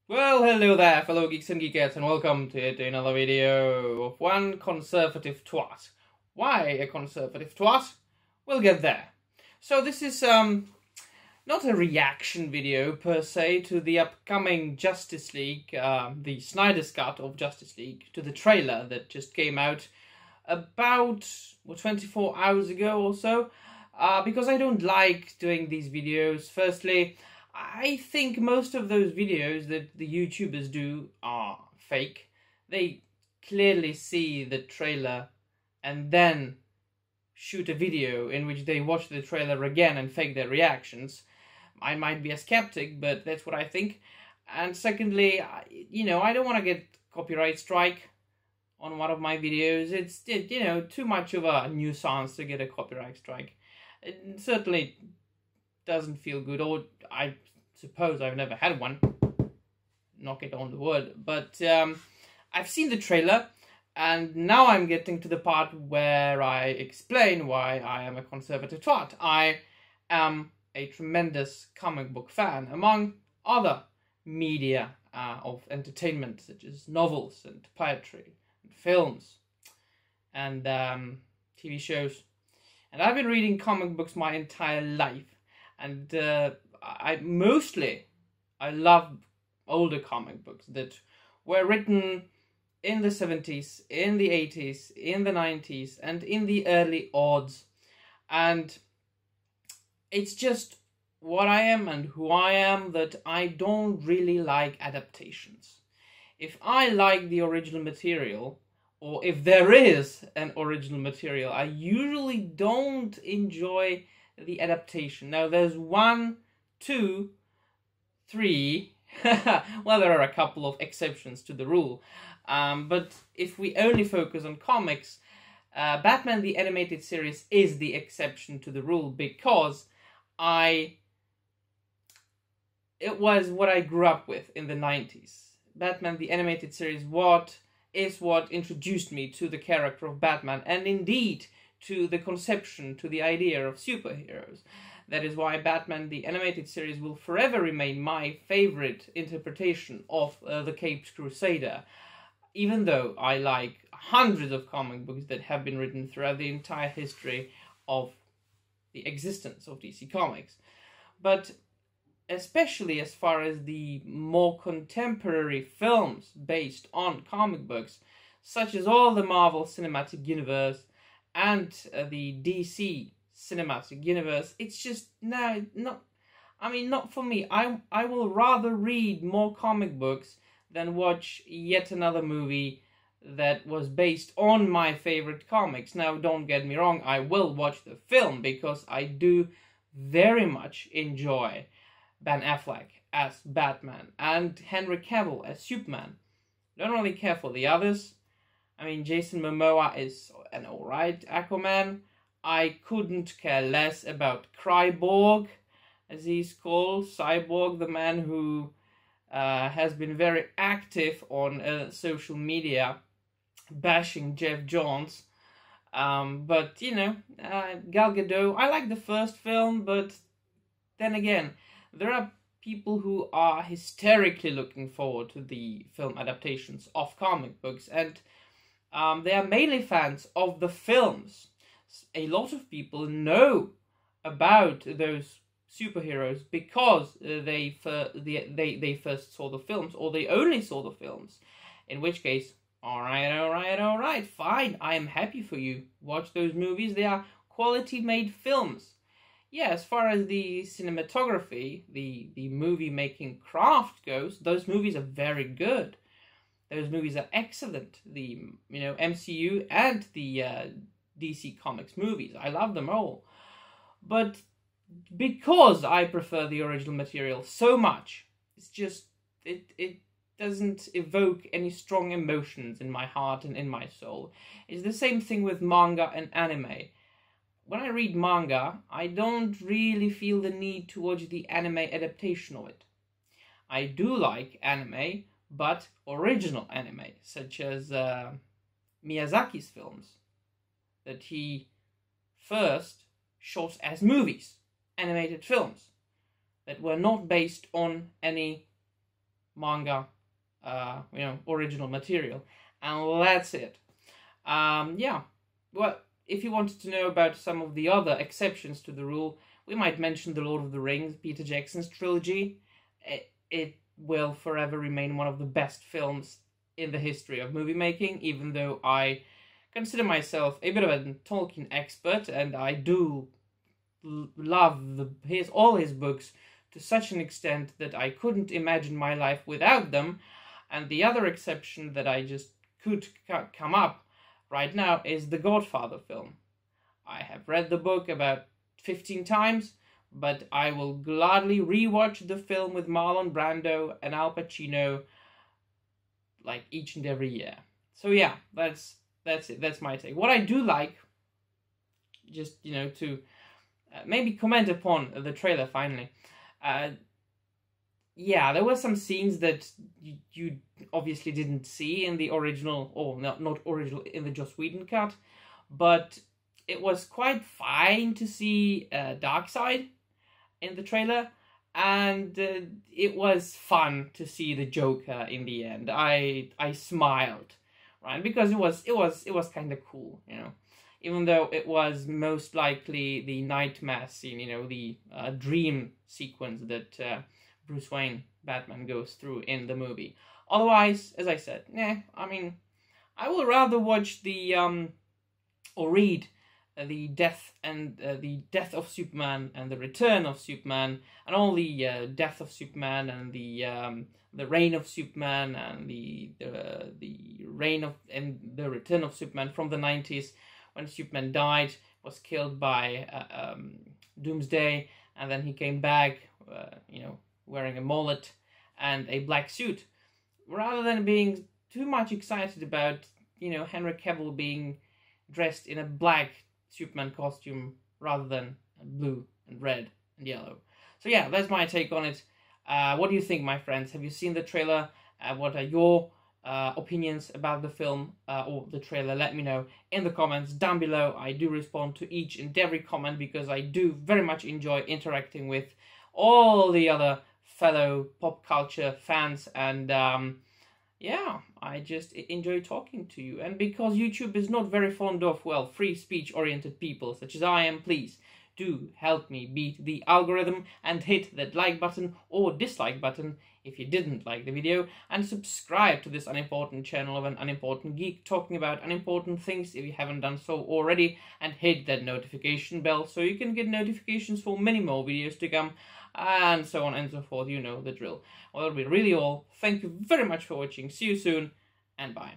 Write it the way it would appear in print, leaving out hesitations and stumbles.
Well, hello there, fellow geeks and geekettes, and welcome to another video of one conservative twat. Why a conservative twat? We'll get there. So this is not a reaction video per se to the upcoming Justice League, the Snyder's cut of Justice League, to the trailer that just came out about 24 hours ago or so. Because I don't like doing these videos. Firstly, I think most of those videos that the YouTubers do are fake. They clearly see the trailer and then shoot a video in which they watch the trailer again and fake their reactions. I might be a skeptic, but that's what I think. And secondly, I don't want to get copyright strike on one of my videos. It's, too much of a nuisance to get a copyright strike. It certainly doesn't feel good, or I suppose I've never had one, knock it on the wood, but I've seen the trailer, and now I'm getting to the part where I explain why I am a conservative twat. I am a tremendous comic book fan, among other media of entertainment, such as novels and poetry and films and TV shows. And I've been reading comic books my entire life, and I love older comic books that were written in the 70s, in the 80s, in the 90s, and in the early odds. And it's just what I am and who I am, that I don't really like adaptations. If I like the original material, or if there is an original material, I usually don't enjoy the adaptation. Now, there's 1, 2, 3, well, there are a couple of exceptions to the rule, but if we only focus on comics, Batman the Animated Series is the exception to the rule, because it was what I grew up with in the 90s. Batman the Animated Series is what introduced me to the character of Batman, and indeed to the conception, to the idea of superheroes. That is why Batman the Animated Series will forever remain my favorite interpretation of the Caped Crusader, even though I like hundreds of comic books that have been written throughout the entire history of the existence of DC Comics. But especially as far as the more contemporary films based on comic books, such as all the Marvel Cinematic Universe and the DC Cinematic Universe, it's just, not for me. I will rather read more comic books than watch yet another movie that was based on my favorite comics. Now, don't get me wrong, I will watch the film, because I do very much enjoy Ben Affleck as Batman and Henry Cavill as Superman. Don't really care for the others. Jason Momoa is an alright Aquaman. I couldn't care less about Cyborg, as he's called. Cyborg, the man who has been very active on social media, bashing Jeff Johns. But, Gal Gadot, I like the first film, but then again, there are people who are hysterically looking forward to the film adaptations of comic books, and they are mainly fans of the films. A lot of people know about those superheroes because they first saw the films, or they only saw the films. In which case, alright, fine, I am happy for you. Watch those movies, they are quality made films. Yeah, as far as the cinematography, the movie-making craft goes, those movies are very good. Those movies are excellent. The, MCU and the DC Comics movies, I love them all. But because I prefer the original material so much, it's just, it doesn't evoke any strong emotions in my heart and in my soul. It's the same thing with manga and anime. When I read manga, I don't really feel the need to watch the anime adaptation of it. I do like anime, but original anime, such as Miyazaki's films, that he first shot as movies, animated films, that were not based on any manga, original material, and that's it. Yeah. Well, if you wanted to know about some of the other exceptions to the rule, we might mention The Lord of the Rings, Peter Jackson's trilogy. It will forever remain one of the best films in the history of movie making, even though I consider myself a bit of a Tolkien expert, and I do love all his books to such an extent that I couldn't imagine my life without them. And the other exception that I just could come up right now is the Godfather film. I have read the book about 15 times, but I will gladly rewatch the film with Marlon Brando and Al Pacino like each and every year. So yeah, that's it. That's my take. What I do like, just to maybe comment upon the trailer finally. Yeah, there were some scenes that you obviously didn't see in the original, or not original, in the Joss Whedon cut, but it was quite fine to see Darkseid in the trailer, and it was fun to see the Joker in the end. I smiled, right, because it was kind of cool, even though it was most likely the nightmare scene, the dream sequence that Bruce Wayne, Batman, goes through in the movie. Otherwise, as I said, I would rather watch or read the death of Superman and the return of Superman, and all the death of Superman and the reign of Superman and the reign of and the return of Superman from the 90s, when Superman died, was killed by Doomsday, and then he came back, wearing a mullet and a black suit, rather than being too much excited about, Henry Cavill being dressed in a black Superman costume rather than blue and red and yellow. So yeah, that's my take on it. What do you think, my friends? Have you seen the trailer? What are your opinions about the film or the trailer? Let me know in the comments down below. I do respond to each and every comment because I do very much enjoy interacting with all the other fellow pop culture fans, and yeah, I just enjoy talking to you. And because YouTube is not very fond of, well, free speech oriented people such as I am, please do help me beat the algorithm and hit that like button or dislike button if you didn't like the video, and subscribe to this unimportant channel of an unimportant geek talking about unimportant things if you haven't done so already, and hit that notification bell so you can get notifications for many more videos to come, and so on and so forth. You know the drill. Well, that'll be really all. Thank you very much for watching. See you soon, and bye.